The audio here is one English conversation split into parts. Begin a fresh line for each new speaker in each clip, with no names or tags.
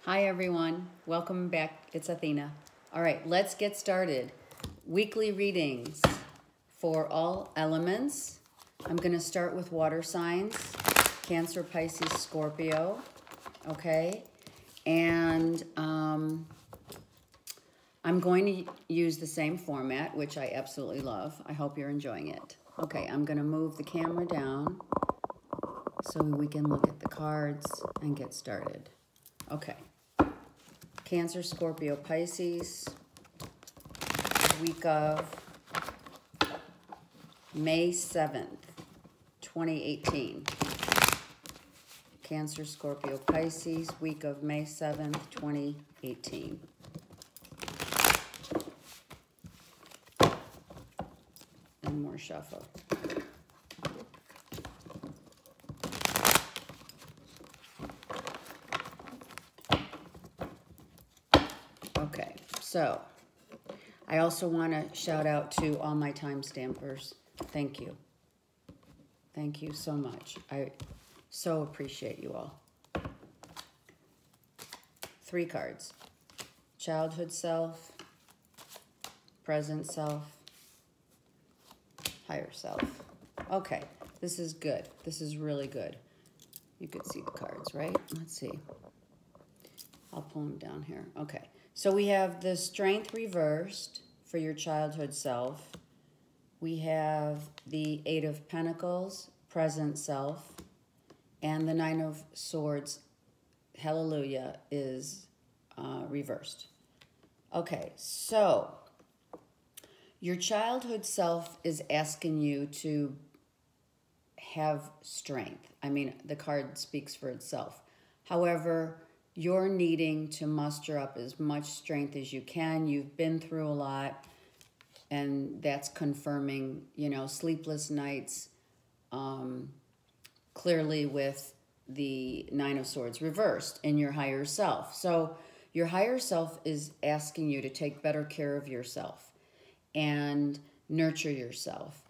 Hi, everyone. Welcome back. It's Athena. All right, let's get started. Weekly readings for all elements. I'm going to start with water signs, Cancer, Pisces, Scorpio. Okay, and I'm going to use the same format, which I absolutely love. I hope you're enjoying it. Okay, I'm going to move the camera down so we can look at the cards and get started. Okay. Cancer, Scorpio, Pisces, week of May 7th, 2018. Cancer, Scorpio, Pisces, week of May 7th, 2018. And more shuffle. Okay, so I also want to shout out to all my time stampers. Thank you. Thank you so much. I so appreciate you all. 3 cards. Childhood self, present self, higher self. Okay, this is good. This is really good. You could see the cards, right? Let's see. I'll pull them down here. Okay, so we have the Strength reversed for your childhood self. We have the 8 of Pentacles, present self, and the 9 of Swords, hallelujah, is reversed. Okay, so your childhood self is asking you to have strength. I mean, the card speaks for itself. However, you're needing to muster up as much strength as you can. You've been through a lot, and that's confirming, you know, sleepless nights, clearly with the 9 of Swords reversed in your higher self. So your higher self is asking you to take better care of yourself and nurture yourself.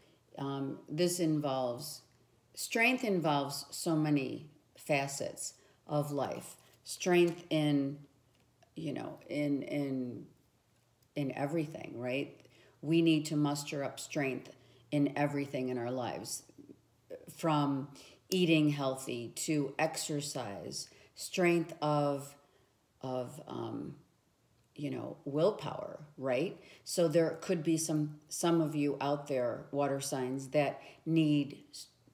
This involves, strength involves so many facets of life. Strength in, you know, in everything, right? We need to muster up strength in everything in our lives, from eating healthy to exercise, strength of you know, willpower, right? So there could be some of you out there, water signs, that need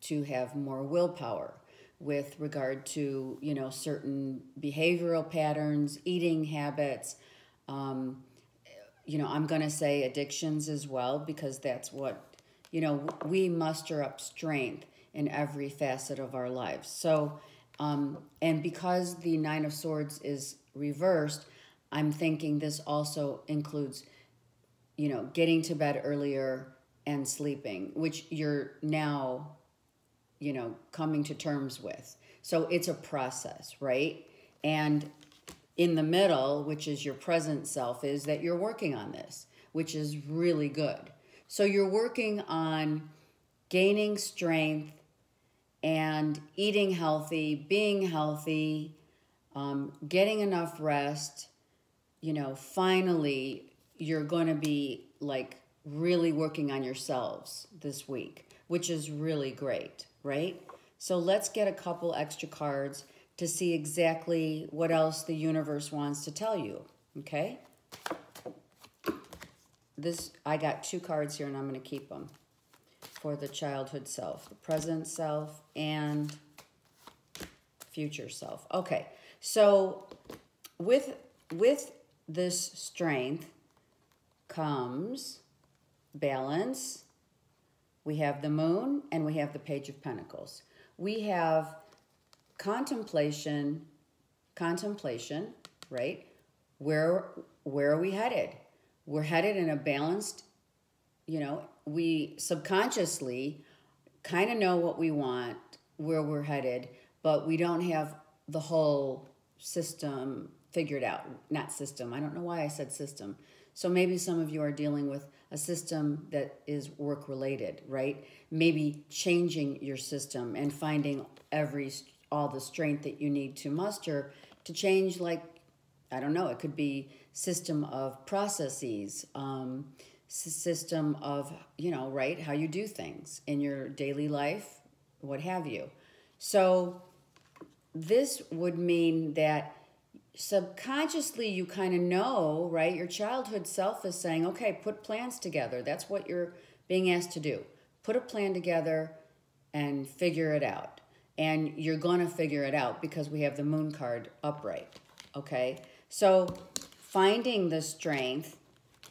to have more willpower with regard to, you know, certain behavioral patterns, eating habits, you know, I'm going to say addictions as well, because that's what, you know, we muster up strength in every facet of our lives. So, and because the 9 of Swords is reversed, I'm thinking this also includes, you know, getting to bed earlier and sleeping, which you're now, you know, coming to terms with. So it's a process, right? And in the middle, which is your present self, is that you're working on this, which is really good. So you're working on gaining strength and eating healthy, being healthy, getting enough rest. You know, finally, you're going to be like really working on yourselves this week, which is really great, right? So let's get a couple extra cards to see exactly what else the universe wants to tell you, okay? I got 2 cards here, and I'm going to keep them for the childhood self, the present self, and future self. Okay, so with this strength comes balance. We have the Moon, and we have the Page of Pentacles. We have contemplation, right? Where are we headed? We're headed in a balanced, you know, we subconsciously kind of know what we want, where we're headed, but we don't have the whole system figured out. Not system. I don't know why I said system. So maybe some of you are dealing with a system that is work related, right? Maybe changing your system and finding all the strength that you need to muster to change, like, I don't know, it could be system of processes, system of, right, how you do things in your daily life, what have you. So this would mean that subconsciously you kind of know, right? Your childhood self is saying, okay, put plans together. That's what you're being asked to do. Put a plan together and figure it out. And you're going to figure it out because we have the moon card upright, okay? So finding the strength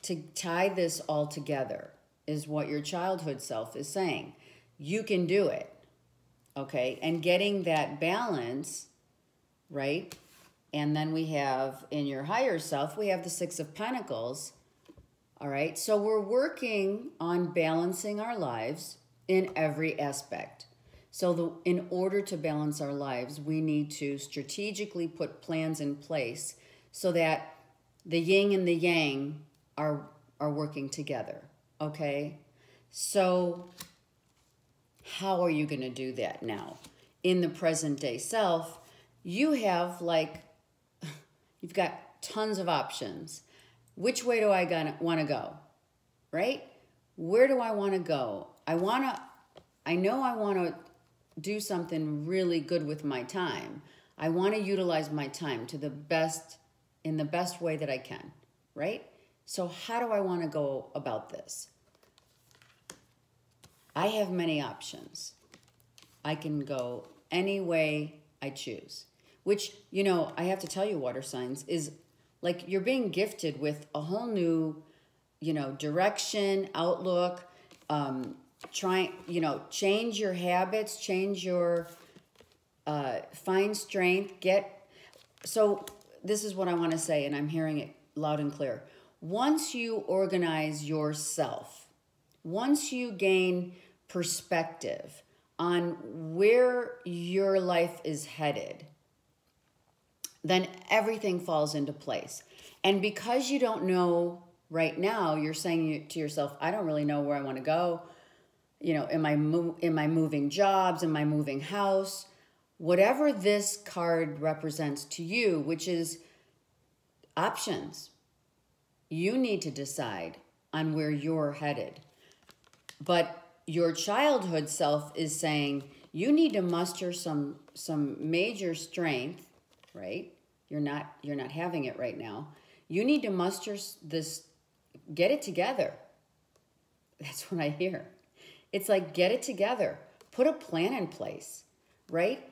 to tie this all together is what your childhood self is saying. You can do it, okay? And getting that balance, right? And then we have in your higher self, we have the Six of Pentacles, all right? So we're working on balancing our lives in every aspect. So in order to balance our lives, we need to strategically put plans in place so that the yin and the yang are working together, okay? So how are you going to do that now? In the present day self, you have you've got tons of options. Which way do I want to go, right? Where do I want to go? I know I want to do something really good with my time. I want to utilize my time in the best way that I can, right? So how do I want to go about this? I have many options. I can go any way I choose, which, I have to tell you, water signs, is like you're being gifted with a whole new, direction, outlook, change your habits, change your, find strength, so this is what I want to say, and I'm hearing it loud and clear. Once you organize yourself, once you gain perspective on where your life is headed, then everything falls into place. And because you don't know right now, you're saying to yourself, I don't really know where I want to go. Am I moving jobs? Am I moving house? Whatever this card represents to you, which is options, you need to decide on where you're headed. But your childhood self is saying you need to muster some major strength, right? You're not having it right now. You need to muster this, get it together. That's what I hear. It's like, get it together. Put a plan in place, right?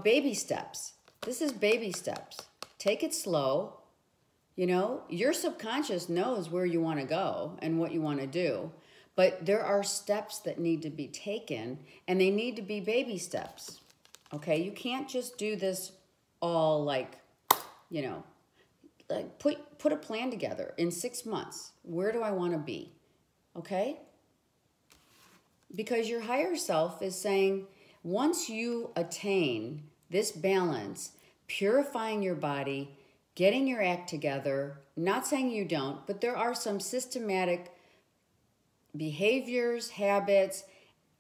Baby steps. This is baby steps. Take it slow. Your subconscious knows where you want to go and what you want to do. But there are steps that need to be taken, and they need to be baby steps, okay? You can't just do this all put a plan together in 6 months. Where do I want to be, okay? Because your higher self is saying, once you attain this balance, purifying your body, getting your act together, not saying you don't, but there are some systematic behaviors, habits,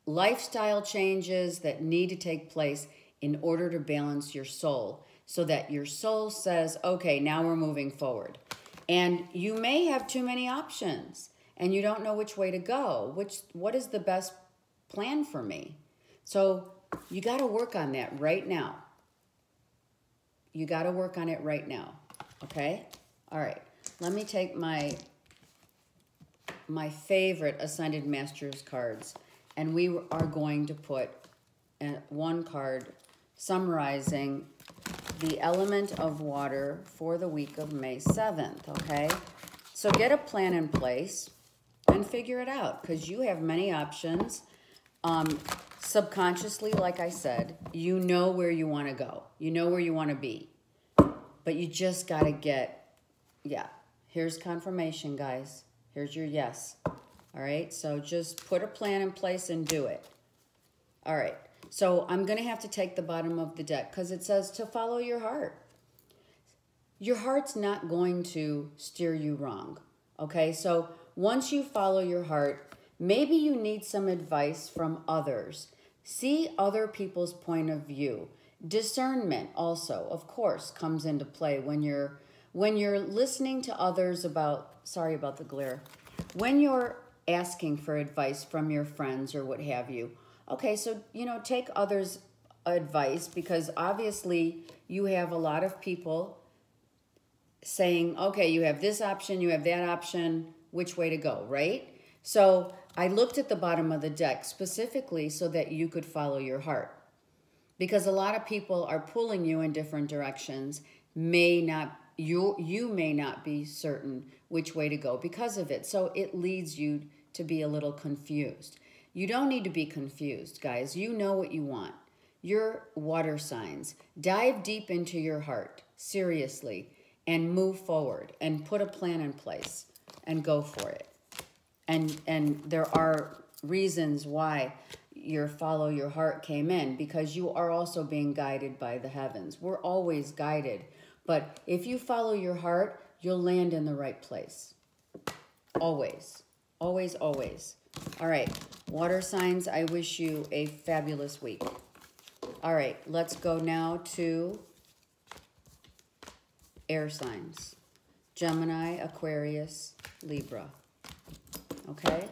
lifestyle changes that need to take place in order to balance your soul so that your soul says, okay, now we're moving forward. And you may have too many options and you don't know which way to go, what is the best plan for me? So you got to work on that right now. You got to work on it right now, okay? All right, let me take my favorite Ascended Masters cards, and we are going to put one card summarizing the element of water for the week of May 7th, okay? So get a plan in place and figure it out, because you have many options. Subconsciously, like I said, you know where you want to go. You know where you want to be. But you just got to get, here's confirmation, guys. Here's your yes. All right, so just put a plan in place and do it. All right, so I'm going to have to take the bottom of the deck because it says to follow your heart. Your heart's not going to steer you wrong, okay? So once you follow your heart, maybe you need some advice from others. See other people's point of view. Discernment also, of course, comes into play when you're when you're listening to others about, sorry about the glare, when you're asking for advice from your friends or what have you, okay, so, you know, take others' advice, because obviously you have a lot of people saying, okay, you have this option, you have that option, which way to go, right? So I looked at the bottom of the deck specifically so that you could follow your heart, because a lot of people are pulling you in different directions. You may not be certain which way to go because of it. So it leads you to be a little confused. You don't need to be confused, guys. You know what you want. Your water signs. Dive deep into your heart, seriously, and move forward and put a plan in place and go for it. And there are reasons why your follow your heart came in, because you are also being guided by the heavens. We're always guided. But if you follow your heart, you'll land in the right place. Always. Always, always. All right. Water signs, I wish you a fabulous week. All right. Let's go now to air signs. Gemini, Aquarius, Libra. Okay?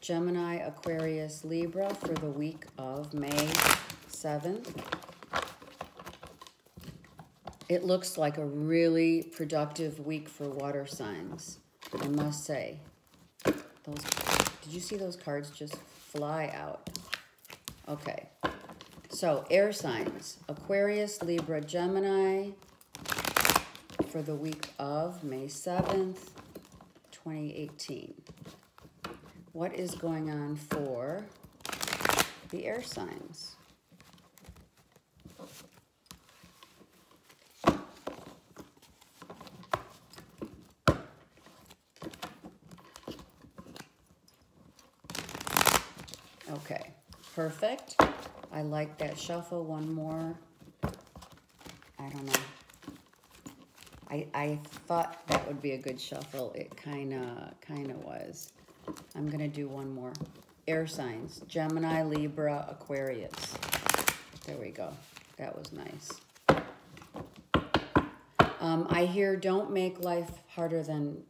Gemini, Aquarius, Libra for the week of May 7th. It looks like a really productive week for water signs, I must say. Did you see those cards just fly out? Okay. So, air signs. Aquarius, Libra, Gemini for the week of May 7th, 2018. What is going on for the air signs? Okay, perfect. I like that shuffle. One more. I don't know. I thought that would be a good shuffle. It kind of was. I'm going to do one more. Air signs. Gemini, Libra, Aquarius. There we go. That was nice. I hear don't make life harder than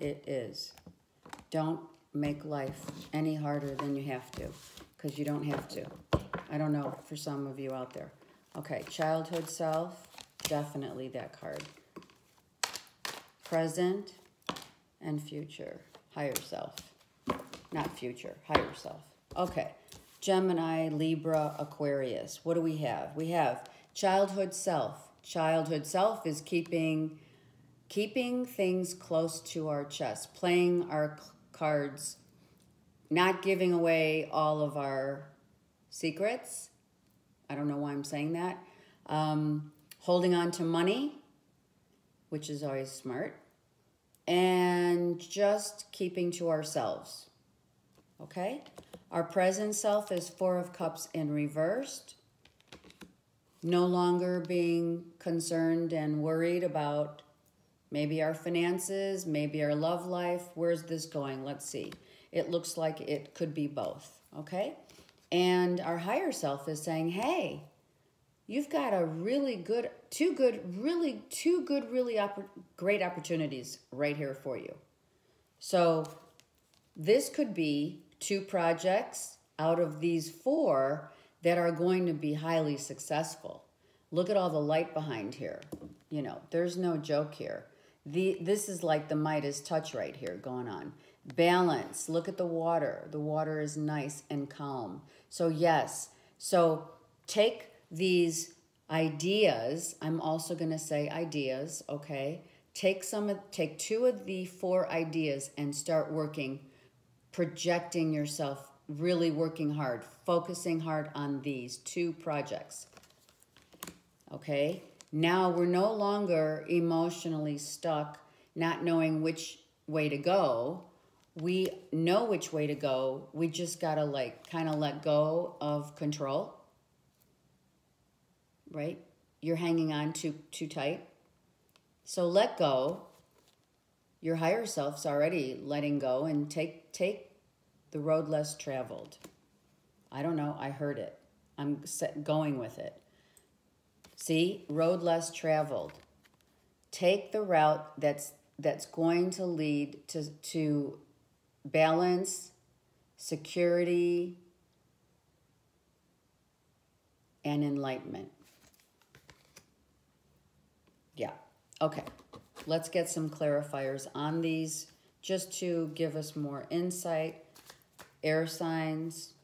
it is. Don't make life any harder than you have to, because you don't have to. I don't know for some of you out there. Okay, childhood self, definitely that card. Present and future, higher self. Not future, higher self. Okay, Gemini, Libra, Aquarius. What do we have? We have childhood self. Childhood self is keeping things close to our chest, playing our cards, not giving away all of our secrets. I don't know why I'm saying that. Holding on to money, which is always smart, and just keeping to ourselves. Okay? Our present self is Four of Cups in reversed. No longer being concerned and worried about maybe our finances, maybe our love life. Where's this going? Let's see. It looks like it could be both, okay? And our higher self is saying, hey, you've got a two great opportunities right here for you. So this could be 2 projects out of these 4 that are going to be highly successful. Look at all the light behind here. You know, there's no joke here. This is like the Midas touch right here going on. Balance. Look at the water. The water is nice and calm. So yes. So take these ideas. I'm also going to say ideas, okay? Take 2 of the 4 ideas and start working, projecting yourself, really working hard, focusing hard on these 2 projects. Okay? Now we're no longer emotionally stuck, not knowing which way to go. We know which way to go. We just got to kind of let go of control. Right? You're hanging on too tight. So let go. Your higher self's already letting go, and take the road less traveled. I don't know. I heard it. I'm going with it. See? Road less traveled. take the route that's going to lead to balance, security, and enlightenment. Yeah. Okay. Let's get some clarifiers on these just to give us more insight. Air signs.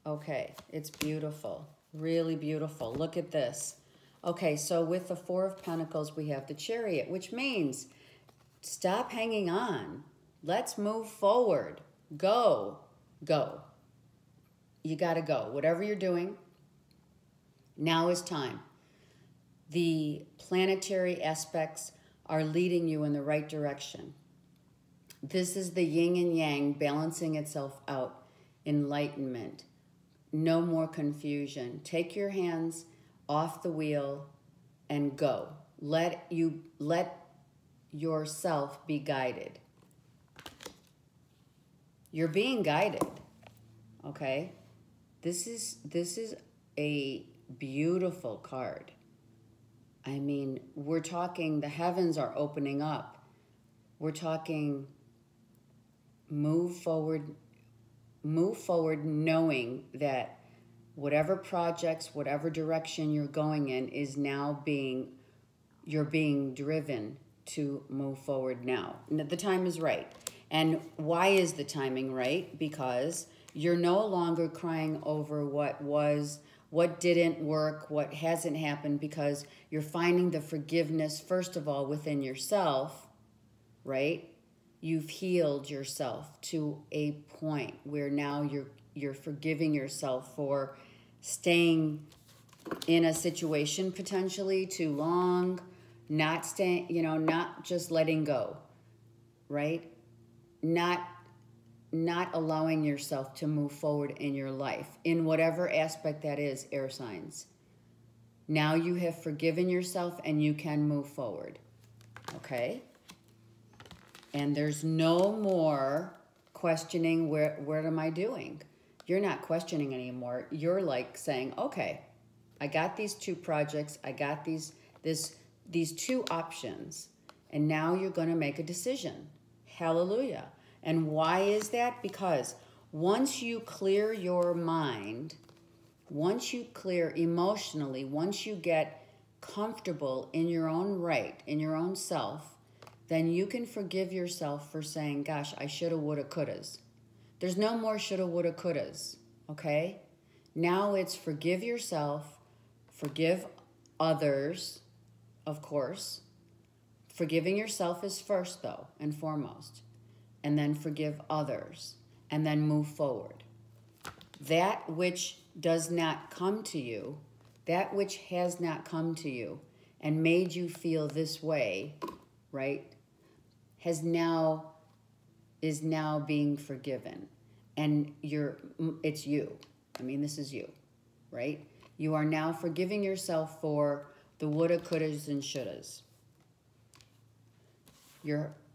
Okay, it's beautiful. Really beautiful. Look at this. Okay, so with the Four of Pentacles, we have the Chariot, which means stop hanging on. Let's move forward. Go. Go. You got to go. Whatever you're doing, now is time. The planetary aspects are leading you in the right direction. This is the yin and yang balancing itself out. Enlightenment. No more confusion. Take your hands off the wheel and go. Let yourself be guided. You're being guided. Okay? This is a beautiful card. I mean, we're talking the heavens are opening up. We're talking move forward knowing that whatever projects, whatever direction you're going in is now you're being driven to move forward now. The time is right. And why is the timing right? Because you're no longer crying over what didn't work, what hasn't happened, because you're finding the forgiveness, first of all, within yourself, right? You've healed yourself to a point where now you're forgiving yourself for staying in a situation potentially too long, not staying, not just letting go, right? Not allowing yourself to move forward in your life, in whatever aspect that is, air signs. Now you have forgiven yourself and you can move forward, okay? And there's no more questioning, what am I doing? You're not questioning anymore. You're like saying, okay, I got these two projects, I got these two options, and now you're going to make a decision. Hallelujah. And why is that? Because once you clear your mind, once you clear emotionally, once you get comfortable in your own right, in your own self, then you can forgive yourself for saying, gosh, I shoulda, woulda, couldas. There's no more shoulda, woulda, couldas, okay? Now it's forgive yourself, forgive others, of course. Forgiving yourself is first, though, and foremost. And then forgive others, and then move forward. That which does not come to you, that which has not come to you and made you feel this way, right, is now being forgiven. And it's you. I mean, this is you, right? You are now forgiving yourself for the woulda, couldas, and shouldas.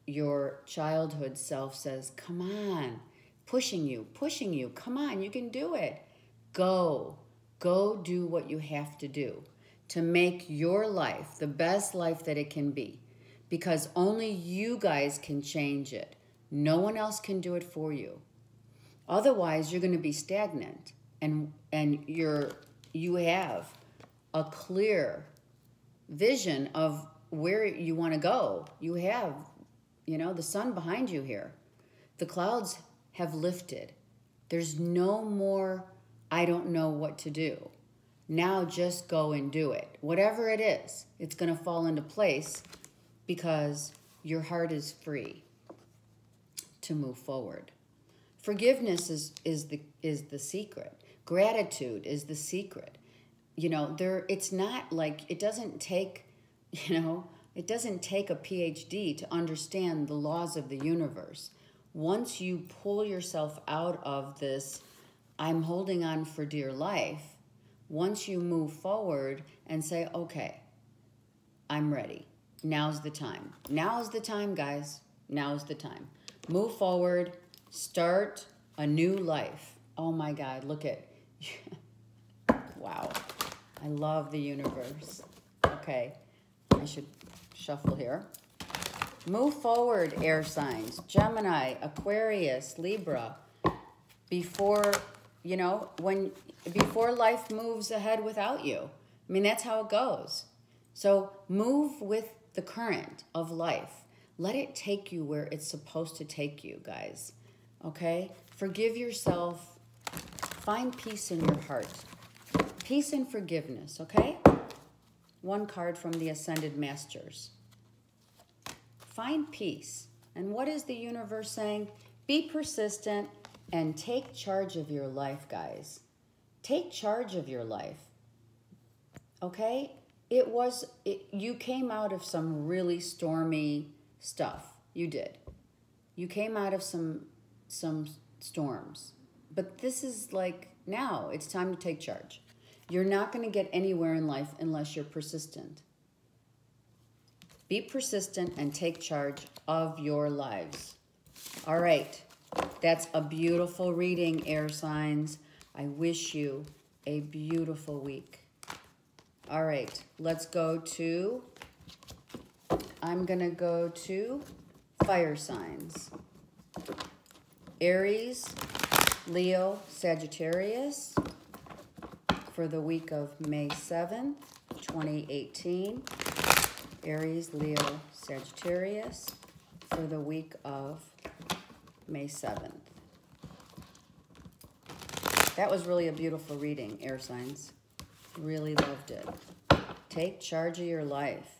Your childhood self says, come on, pushing you, come on, you can do it. Go do what you have to do to make your life the best life that it can be, because only you guys can change it. No one else can do it for you. Otherwise, you're going to be stagnant, and you have a clear vision of where you want to go. You have the sun behind you here. The clouds have lifted. There's no more, I don't know what to do. Now just go and do it. Whatever it is, it's going to fall into place because your heart is free to move forward. Forgiveness is the secret. Gratitude is the secret. It's not like, it doesn't take a PhD to understand the laws of the universe. Once you pull yourself out of this, I'm holding on for dear life, once you move forward and say, okay, I'm ready. Now's the time. Now's the time, guys. Now's the time. Move forward. Start a new life. Oh my God, look at, wow. I love the universe. Okay, I should shuffle here. Move forward, air signs. Gemini, Aquarius, Libra. Before, you know, before life moves ahead without you. I mean, that's how it goes. So move with the current of life. Let it take you where it's supposed to take you, guys. Okay? Forgive yourself. Find peace in your heart. Peace and forgiveness, okay? One card from the Ascended Masters. Find peace. And what is the universe saying? Be persistent and take charge of your life, guys. Take charge of your life. Okay? You came out of some really stormy stuff. You did. You came out of some storms. But this is like, now it's time to take charge. You're not going to get anywhere in life unless you're persistent. Be persistent and take charge of your lives. All right. That's a beautiful reading, air signs. I wish you a beautiful week. All right. Let's go to, I'm going to go to fire signs. Aries, Leo, Sagittarius. For the week of May 7th, 2018. Aries, Leo, Sagittarius. For the week of May 7th. That was really a beautiful reading, air signs. Really loved it. Take charge of your life.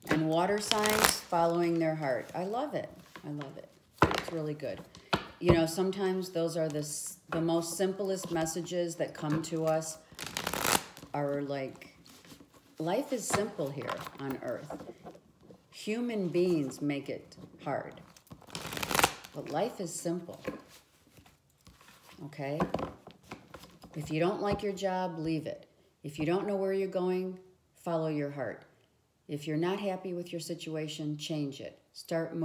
And water signs, following their heart. I love it. I love it. It's really good. You know, sometimes those are the most simplest messages that come to us are like, life is simple here on Earth. Human beings make it hard. But life is simple. Okay? If you don't like your job, leave it. If you don't know where you're going, follow your heart. If you're not happy with your situation, change it. Start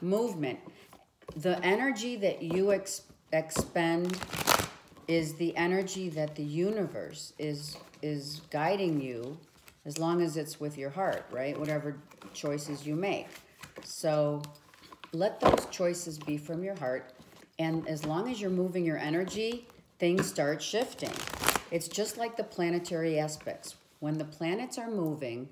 movement. The energy that you expend is the energy that the universe is guiding you, as long as it's with your heart, right? Whatever choices you make. So let those choices be from your heart. And as long as you're moving your energy, things start shifting. It's just like the planetary aspects. When the planets are moving,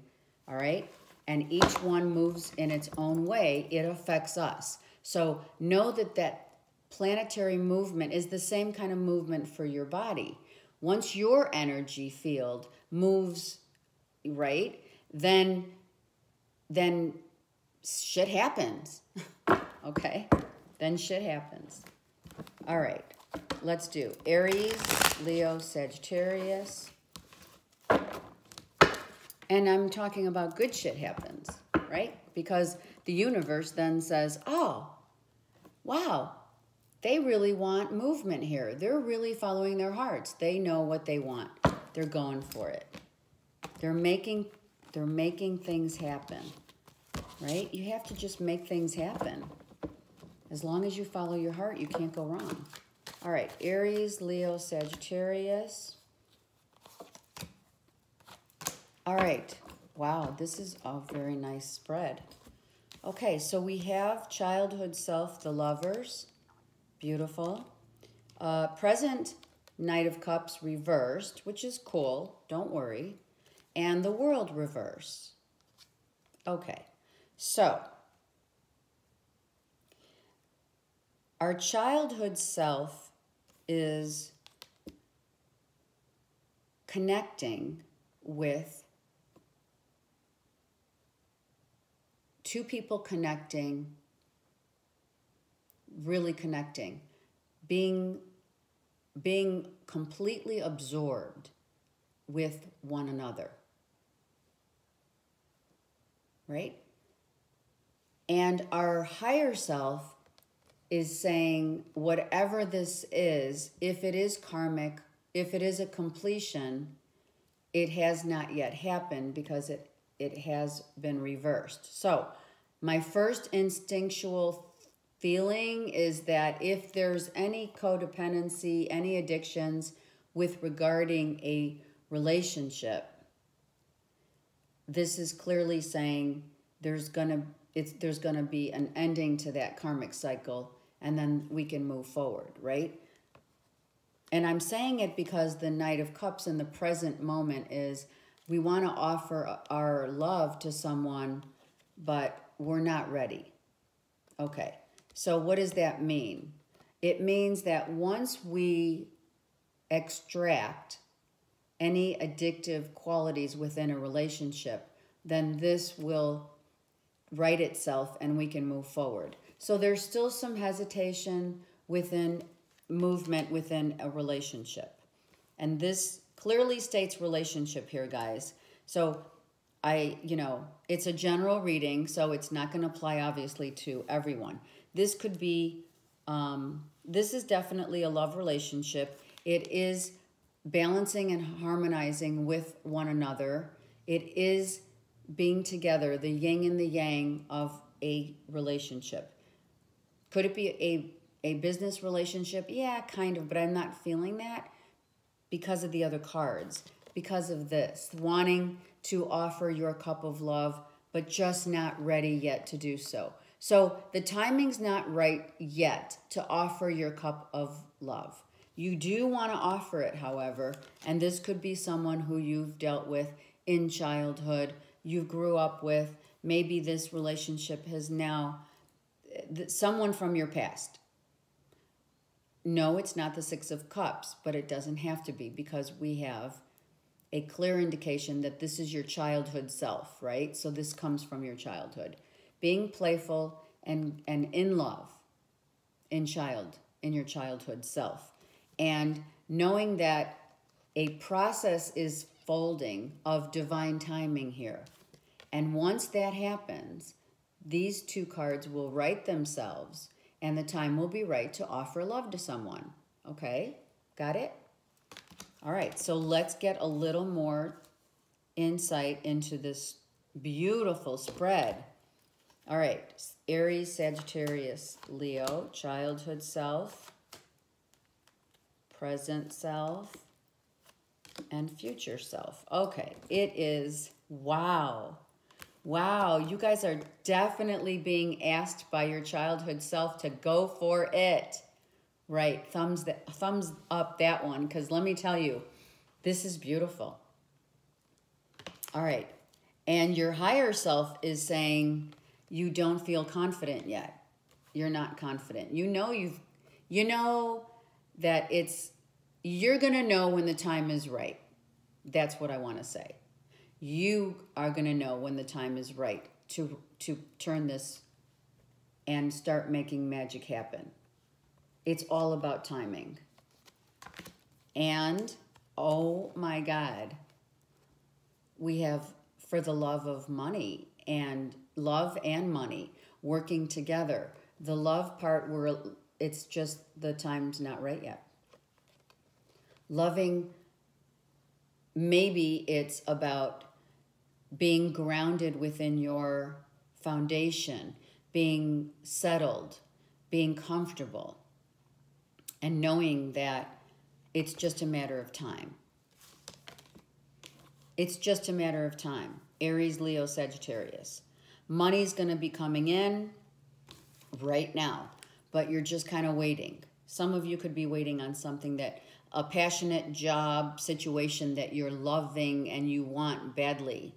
all right, and each one moves in its own way, it affects us. So know that that planetary movement is the same kind of movement for your body. Once your energy field moves, right, then shit happens. Okay? Then shit happens. All right. Let's do Aries, Leo, Sagittarius. And I'm talking about good shit happens, right? Because the universe then says, oh, wow, they really want movement here. They're really following their hearts. They know what they want. They're going for it. They're making things happen, right? You have to just make things happen. As long as you follow your heart, you can't go wrong. All right, Aries, Leo, Sagittarius. All right. Wow, this is a very nice spread. Okay, so we have childhood self, the lovers. Beautiful. Present Knight of Cups reversed, which is cool. Don't worry. And the World reverse. Okay, so our childhood self is connecting with two people connecting, really connecting, being completely absorbed with one another, right? And our higher self is saying, whatever this is, if it is karmic, if it is a completion, it has not yet happened because it has been reversed. So my first instinctual feeling is that if there's any codependency, any addictions with regarding a relationship, this is clearly saying there's gonna be an ending to that karmic cycle, and then we can move forward, right? And I'm saying it because the Knight of Cups in the present moment is we want to offer our love to someone, but we're not ready. Okay, so what does that mean? It means that once we extract any addictive qualities within a relationship, then this will right itself and we can move forward. So there's still some hesitation within movement within a relationship. And this clearly states relationship here, guys. So it's a general reading, so it's not going to apply obviously to everyone. This could be, this is definitely a love relationship. It is balancing and harmonizing with one another. It is being together, the yin and the yang of a relationship. Could it be a business relationship? Yeah, kind of, but I'm not feeling that because of the other cards, because of this, wanting to offer your cup of love, but just not ready yet to do so. So the timing's not right yet to offer your cup of love. You do want to offer it, however, and this could be someone who you've dealt with in childhood, you grew up with. Maybe this relationship has now, someone from your past. No, it's not the Six of Cups, but it doesn't have to be, because we have a clear indication that this is your childhood self, right? So this comes from your childhood. Being playful and in love in your childhood self. And knowing that a process is folding of divine timing here. And once that happens, these two cards will right themselves and the time will be right to offer love to someone. Okay? Got it? All right, so let's get a little more insight into this beautiful spread. All right, Aries, Sagittarius, Leo, childhood self, present self, and future self. Okay, it is, wow. Wow, you guys are definitely being asked by your childhood self to go for it. Right, thumbs up that one, because let me tell you, this is beautiful. All right, and your higher self is saying you don't feel confident yet. You're not confident. You know that you're gonna know when the time is right. That's what I want to say. You are gonna know when the time is right to turn this and start making magic happen. It's all about timing. And, oh my God, we have for the love of money and love and money working together. The love part, where it's just the time's not right yet. Loving, maybe it's about being grounded within your foundation, being settled, being comfortable, and knowing that it's just a matter of time. It's just a matter of time. Aries, Leo, Sagittarius. Money's going to be coming in right now, but you're just kind of waiting. Some of you could be waiting on something a passionate job situation that you're loving and you want badly.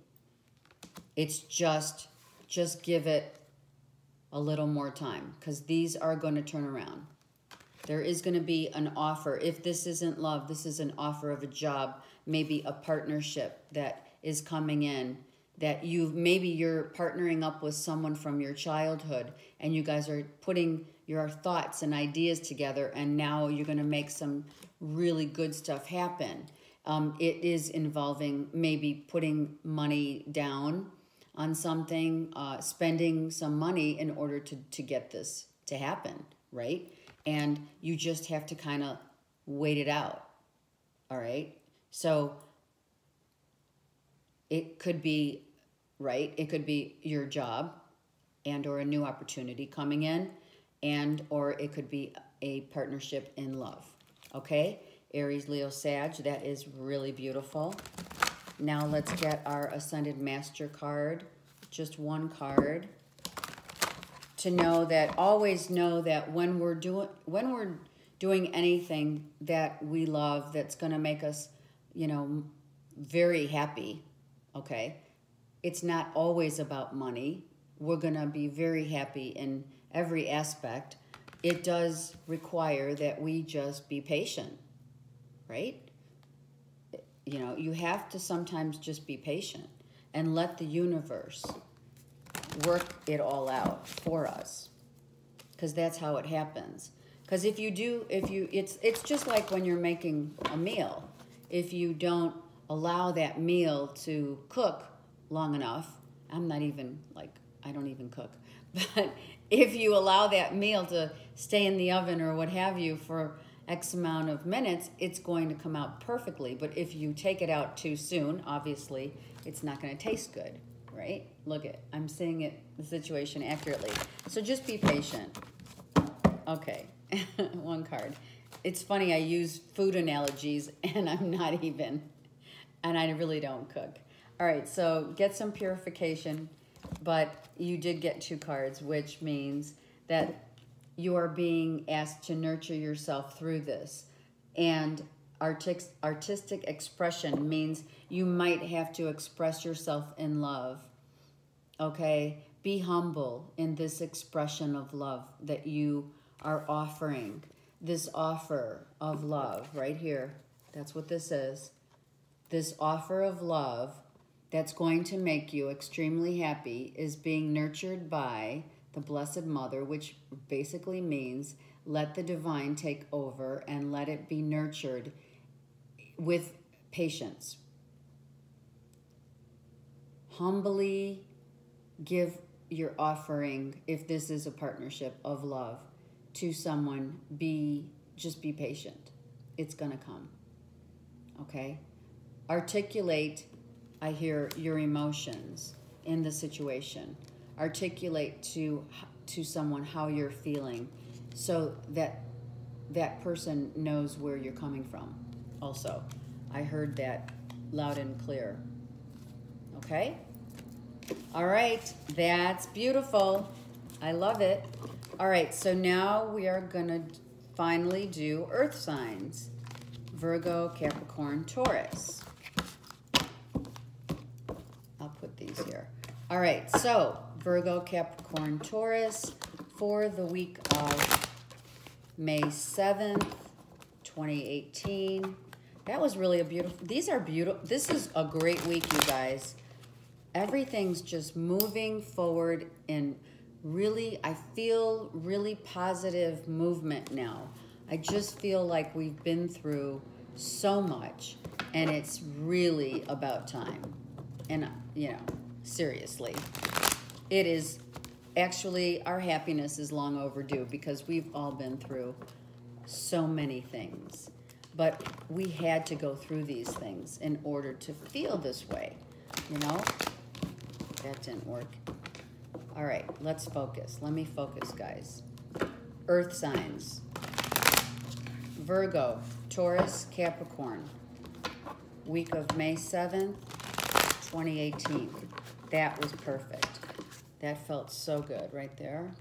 It's just give it a little more time, because these are going to turn around. There is going to be an offer. If this isn't love, this is an offer of a job, maybe a partnership that is coming in, that maybe you're partnering up with someone from your childhood and you guys are putting your thoughts and ideas together, and now you're going to make some really good stuff happen. It is involving maybe putting money down on something, spending some money in order to get this to happen, right? And you just have to kind of wait it out, all right? So it could be, right? It could be your job and or a new opportunity coming in, and or it could be a partnership in love, okay? Aries, Leo, Sag. That is really beautiful. Now let's get our Ascended Master card. Just one card. To know that, always know that when we're doing anything that we love, that's going to make us, you know, very happy, okay? It's not always about money. We're going to be very happy in every aspect. It does require that we just be patient, right? You know, you have to sometimes just be patient and let the universe work it all out for us, because that's how it happens. Because it's just like when you're making a meal. If you don't allow that meal to cook long enough, I don't even cook, but if you allow that meal to stay in the oven or what have you for X amount of minutes, it's going to come out perfectly. But if you take it out too soon, obviously, it's not going to taste good, right? Look at, I'm saying the situation accurately. So just be patient. Okay, one card. It's funny, I use food analogies and and I really don't cook. All right, so get some purification, but you did get 2 cards, which means that you are being asked to nurture yourself through this. And artistic expression means you might have to express yourself in love, okay? Be humble in this expression of love that you are offering. This offer of love right here, that's what this is. This offer of love that's going to make you extremely happy is being nurtured by the Blessed Mother, which basically means let the divine take over and let it be nurtured with patience. Humbly give your offering, if this is a partnership of love, to someone. Just be patient. It's gonna come, okay? Articulate, I hear, your emotions in the situation. Articulate to someone how you're feeling so that that person knows where you're coming from. Also, I heard that loud and clear. Okay? All right, that's beautiful. I love it. All right, so now we are going to finally do earth signs. Virgo, Capricorn, Taurus. I'll put these here. All right, so Virgo, Capricorn, Taurus for the week of May 7th, 2018. That was really a beautiful, these are beautiful. This is a great week, you guys. Everything's just moving forward in really, I feel really positive movement now. I just feel like we've been through so much and it's really about time. And, you know, seriously, it is actually, our happiness is long overdue because we've all been through so many things. But we had to go through these things in order to feel this way, you know? That didn't work. All right, let's focus. Let me focus, guys. Earth signs. Virgo, Taurus, Capricorn. Week of May 7th, 2018. That was perfect. That felt so good right there.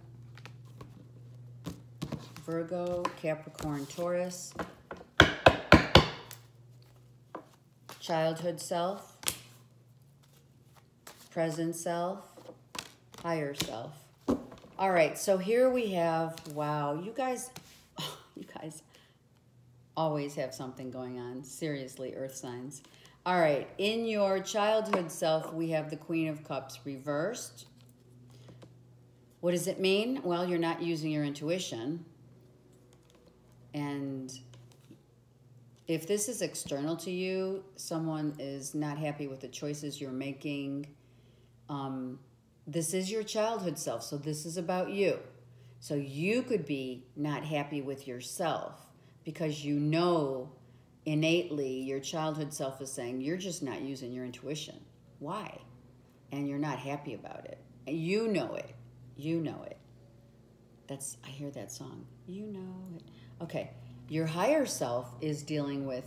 Virgo, Capricorn, Taurus. Childhood self. Present self. Higher self. All right, so here we have, wow, you guys always have something going on. Seriously, earth signs. All right, in your childhood self, we have the Queen of Cups reversed. What does it mean? Well, you're not using your intuition. And if this is external to you, someone is not happy with the choices you're making. This is your childhood self, so this is about you. So you could be not happy with yourself because you know innately your childhood self is saying you're just not using your intuition. Why? And you're not happy about it. And you know it. You know it. I hear that song. You know it. Okay. Your higher self is dealing with,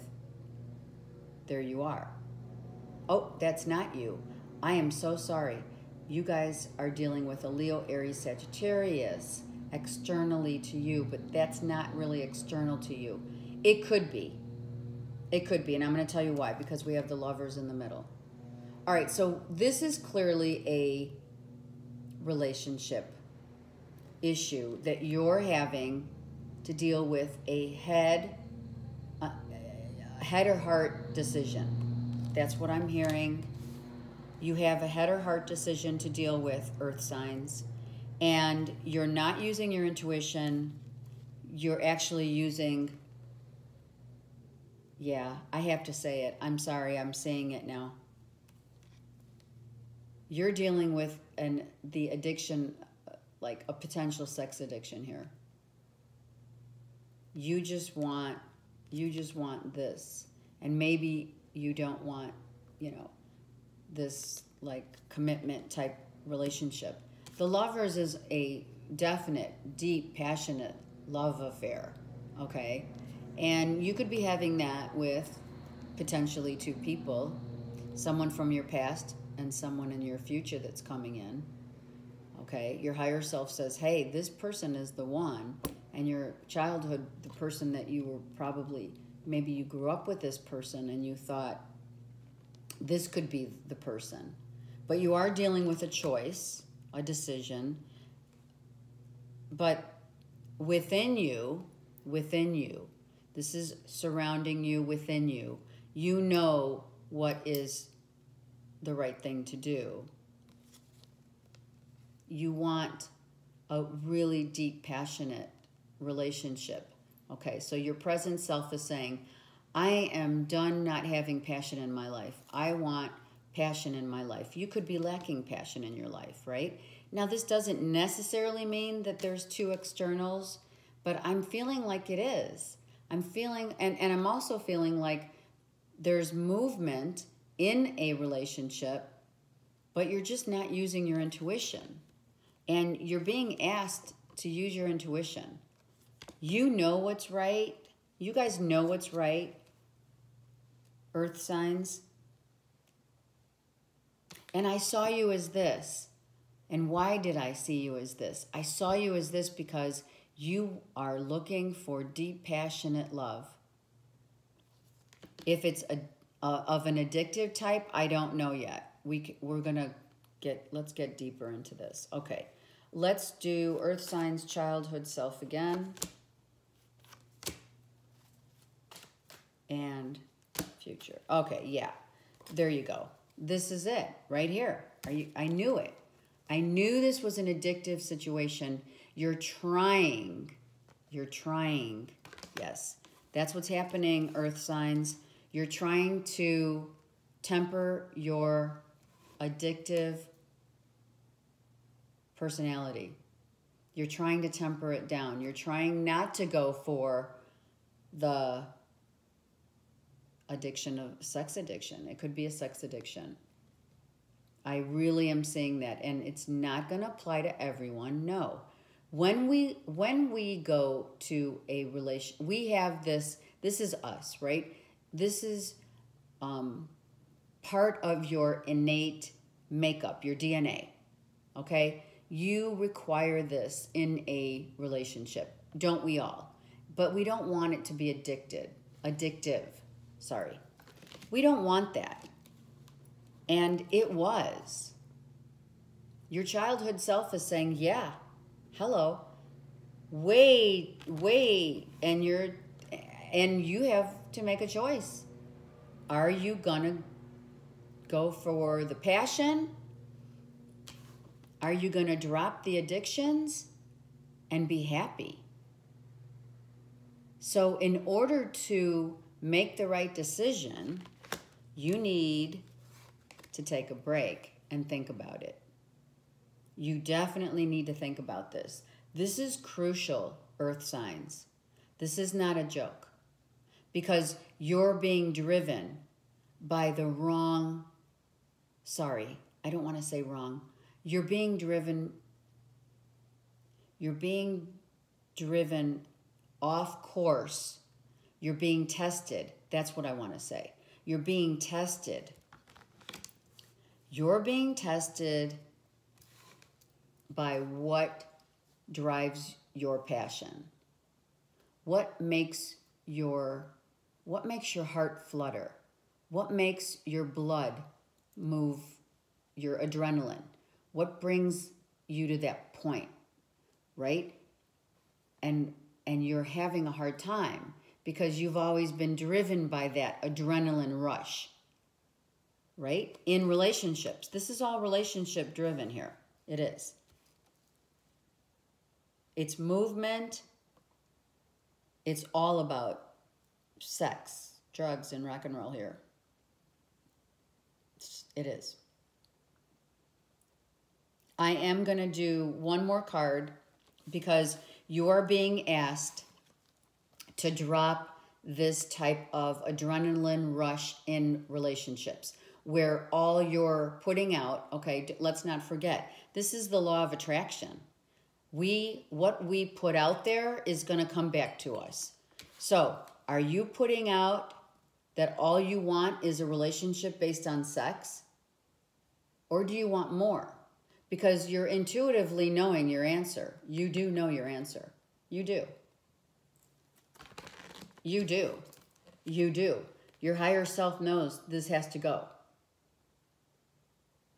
there you are. Oh, that's not you. I am so sorry. You guys are dealing with a Leo, Aries, Sagittarius externally to you, but that's not really external to you. It could be. It could be, and I'm going to tell you why, because we have the Lovers in the middle. All right, so this is clearly a relationship issue that you're having to deal with, a head or heart decision. That's what I'm hearing. You have a head or heart decision to deal with, earth signs, and you're not using your intuition. You're actually using, yeah, I have to say it. I'm sorry, I'm saying it now. You're dealing with the addiction, like a potential sex addiction here. You just want this, and maybe you don't want, this like commitment type relationship. The Lovers is a definite, deep, passionate love affair, okay? And you could be having that with potentially two people, someone from your past and someone in your future that's coming in, okay? Your higher self says, hey, this person is the one, and your childhood, the person that you were probably, maybe you grew up with this person and you thought, this could be the person. But you are dealing with a choice, a decision. But within you, this is surrounding you, within you, you know what is the right thing to do. You want a really deep, passionate relationship. Okay, so your present self is saying, I am done not having passion in my life. I want passion in my life. You could be lacking passion in your life, right? Now, this doesn't necessarily mean that there's two externals, but I'm feeling like it is. I'm feeling, and I'm also feeling like there's movement in a relationship, but you're just not using your intuition. And you're being asked to use your intuition. You know what's right. You guys know what's right. Earth signs. And I saw you as this. And why did I see you as this? I saw you as this because you are looking for deep, passionate love. If it's of an addictive type, I don't know yet. We're gonna let's get deeper into this. Okay, let's do Earth signs, childhood self again, and future. Okay, yeah, there you go. This is it right here. I knew it. I knew this was an addictive situation. You're trying. Yes, that's what's happening, Earth signs. You're trying to temper your addictive personality. You're trying to temper it down. You're trying not to go for the addiction of sex addiction. It could be a sex addiction. I really am seeing that, and it's not going to apply to everyone. No. When we go to a relation, we have this is us, right? This is part of your innate makeup, your DNA, okay? You require this in a relationship, don't we all? But we don't want it to be addictive, sorry. We don't want that. And it was. Your childhood self is saying, yeah, hello, wait, and you have to make a choice. Are you gonna go for the passion? Are you gonna drop the addictions and be happy? So in order to make the right decision, you need to take a break and think about it. You definitely need to think about this. This is crucial, Earth signs. This is not a joke, because you're being driven by the wrong, sorry, I don't want to say wrong. You're being driven off course You're being tested. That's what I want to say. You're being tested. You're being tested by what drives your passion. What makes your heart flutter? What makes your blood move, your adrenaline? What brings you to that point, right? And you're having a hard time because you've always been driven by that adrenaline rush, right? In relationships. This is all relationship driven here. It is. It's movement. It's all about sex, drugs, and rock and roll here. It is. I am going to do one more card because you are being asked to drop this type of adrenaline rush in relationships where all you're putting out, okay, let's not forget, this is the law of attraction. What we put out there is going to come back to us. So, are you putting out that all you want is a relationship based on sex? Or do you want more? Because you're intuitively knowing your answer. You do know your answer. You do. You do. You do. Your higher self knows this has to go.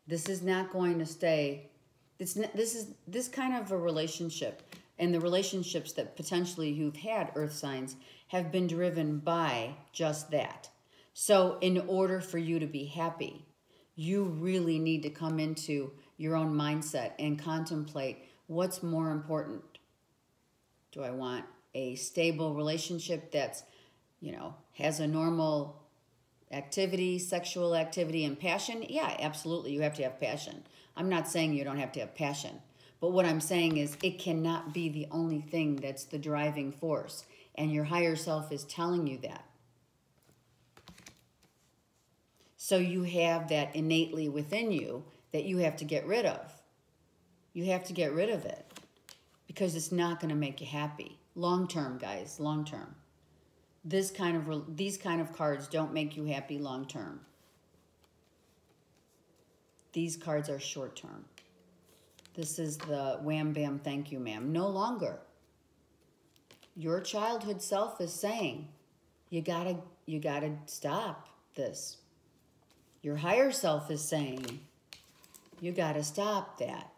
This is not going to stay. This kind of a relationship, and the relationships that potentially you've had, earth signs, have been driven by just that. So in order for you to be happy, you really need to come into your own mindset and contemplate what's more important. Do I want a stable relationship that's, has a normal activity, sexual activity, and passion? Yeah, absolutely. You have to have passion. I'm not saying you don't have to have passion. But what I'm saying is it cannot be the only thing that's the driving force. And your higher self is telling you that. So you have that innately within you that you have to get rid of. You have to get rid of it because it's not going to make you happy. Long term, guys, long term. These kind of cards don't make you happy long term. These cards are short term. This is the wham bam thank you ma'am. No longer. Your childhood self is saying, you gotta stop this. Your higher self is saying, you gotta stop that.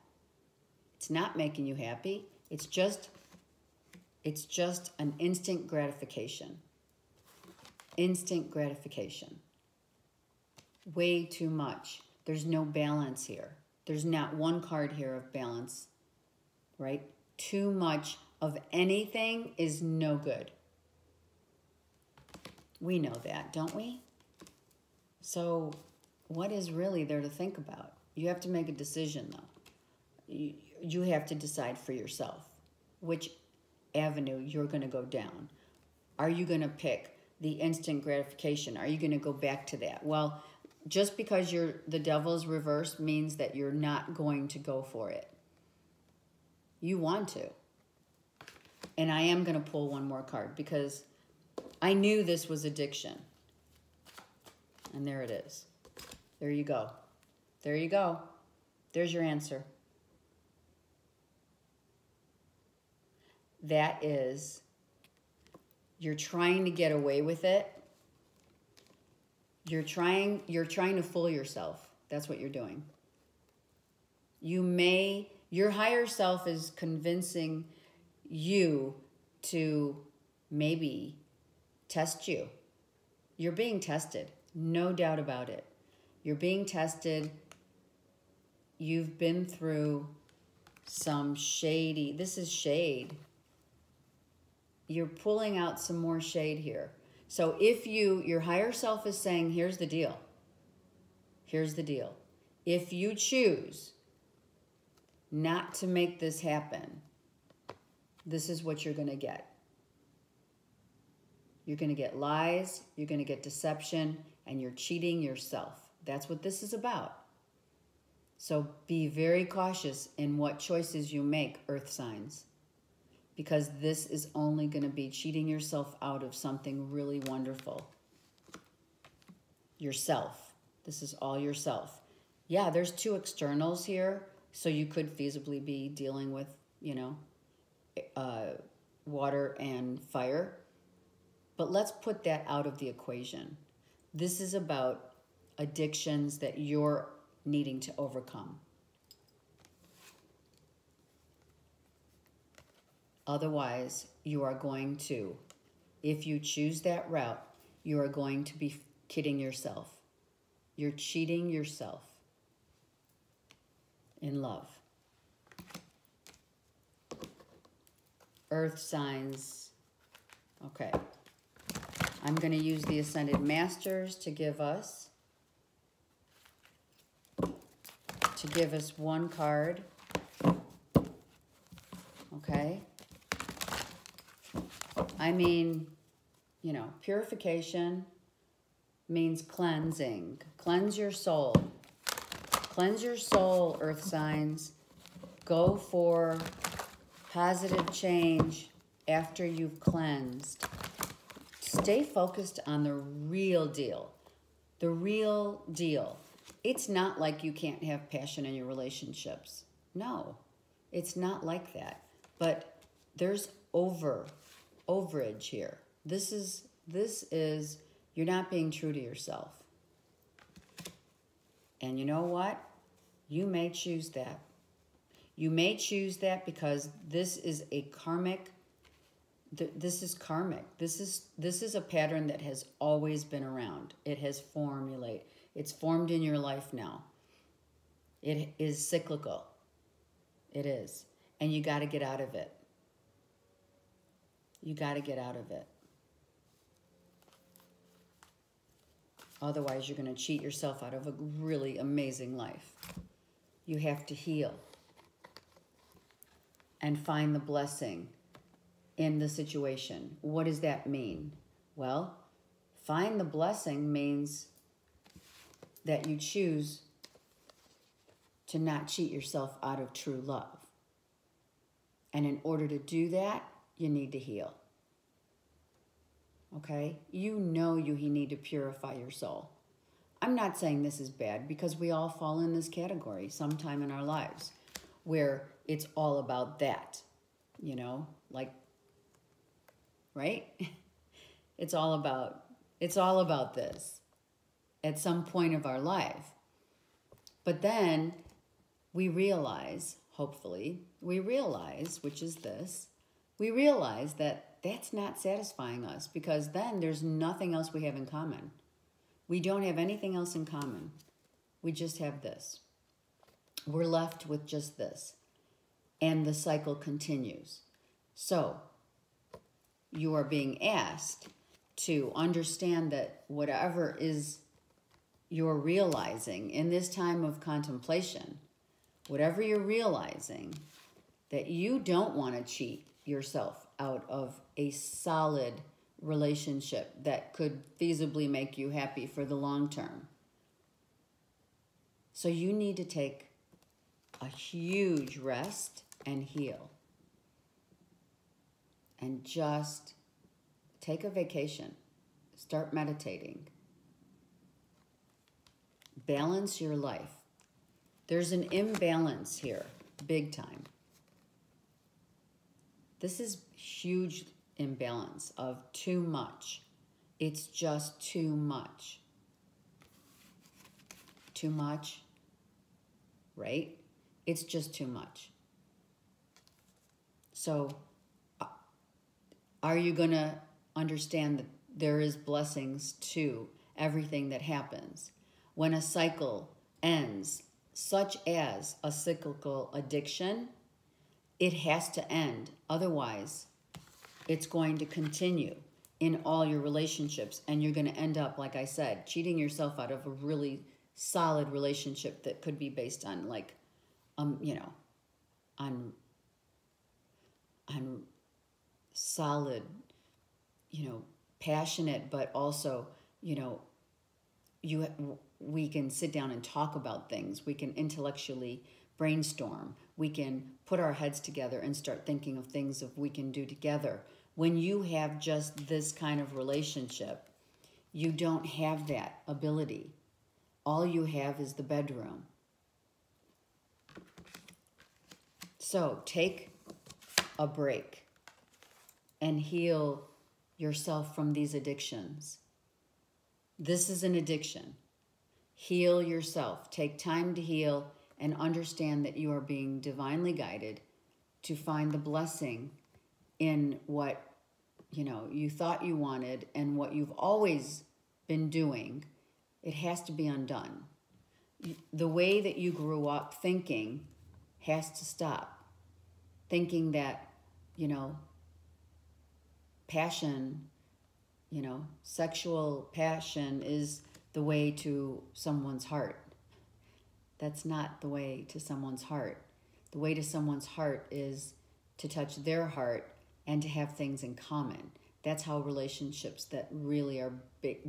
It's not making you happy. It's just an instant gratification. Instant gratification. Way too much. There's no balance here. There's not one card here of balance, right? Too much of anything is no good. We know that, don't we? So what is really there to think about? You have to make a decision, though. You have to decide for yourself which avenue you're going to go down. Are you going to pick the instant gratification? Are you going to go back to that? Well, just because you're the devil's reverse means that you're not going to go for it. You want to. And I am going to pull one more card because I knew this was addiction. And there it is. There you go. There you go. There's your answer. That is, you're trying to get away with it. You're trying to fool yourself. That's what you're doing. Your higher self is convincing you to maybe test you. You're being tested. No doubt about it. You're being tested. You've been through some shady, this is shade. You're pulling out some more shade here. So if your higher self is saying, here's the deal. Here's the deal. If you choose not to make this happen, this is what you're going to get. You're going to get lies, you're going to get deception, and you're cheating yourself. That's what this is about. So be very cautious in what choices you make, earth signs. because this is only going to be cheating yourself out of something really wonderful. Yourself. This is all yourself. Yeah, there's two externals here, so you could feasibly be dealing with, you know, water and fire. But let's put that out of the equation. This is about addictions that you're needing to overcome. Otherwise, you are going to, if you choose that route, you are going to be kidding yourself. You're cheating yourself in love. Earth signs. Okay. I'm going to use the Ascended Masters to give us one card. Okay. I mean, you know, purification means cleansing. Cleanse your soul. Cleanse your soul, Earth signs. Go for positive change after you've cleansed. Stay focused on the real deal. The real deal. It's not like you can't have passion in your relationships. No, it's not like that. But there's overage here. This is you're not being true to yourself. And you know what? You may choose that. You may choose that because this is a karmic. This is karmic. This is a pattern that has always been around. It has formulated. It's formed in your life now. It is cyclical. It is. And you got to get out of it. You got to get out of it. Otherwise, you're going to cheat yourself out of a really amazing life. You have to heal and find the blessing in the situation. What does that mean? Well, find the blessing means that you choose to not cheat yourself out of true love. And in order to do that, you need to heal. Okay? You know you need to purify your soul. I'm not saying this is bad because we all fall in this category sometime in our lives where it's all about that, you know, like, right? It's all about this at some point of our life. But then we realize, hopefully, which is this, we realize that that's not satisfying us because then there's nothing else we have in common. We don't have anything else in common. We just have this. We're left with just this. And the cycle continues. So, you are being asked to understand that whatever is you're realizing in this time of contemplation, whatever you're realizing, that you don't want to cheat yourself out of a solid relationship that could feasibly make you happy for the long term. So you need to take a huge rest and heal. And just take a vacation. Start meditating. Balance your life. There's an imbalance here, big time. This is huge imbalance of too much. It's just too much. Too much, right? It's just too much. So, are you going to understand that there is blessings to everything that happens? When a cycle ends, such as a cyclical addiction, it has to end. Otherwise, it's going to continue in all your relationships. And you're going to end up, like I said, cheating yourself out of a really solid relationship that could be based on, like, you know, on solid, you know, passionate, but also, you know, we can sit down and talk about things. We can intellectually brainstorm. We can put our heads together and start thinking of things that we can do together. When you have just this kind of relationship, you don't have that ability. All you have is the bedroom. So take a break and heal yourself from these addictions. This is an addiction. Heal yourself. Take time to heal and understand that you are being divinely guided to find the blessing in what you thought you wanted and what you've always been doing. It has to be undone. The way that you grew up thinking has to stop. Thinking that, passion, sexual passion is the way to someone's heart. That's not the way to someone's heart. The way to someone's heart is to touch their heart and to have things in common. That's how relationships that really are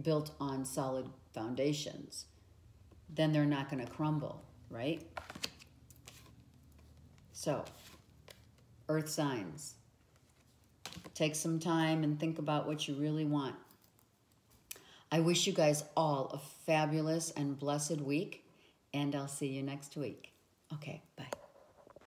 built on solid foundations, then they're not going to crumble, right? So, earth signs, take some time and think about what you really want. I wish you guys all a fabulous and blessed week, and I'll see you next week. Okay, bye.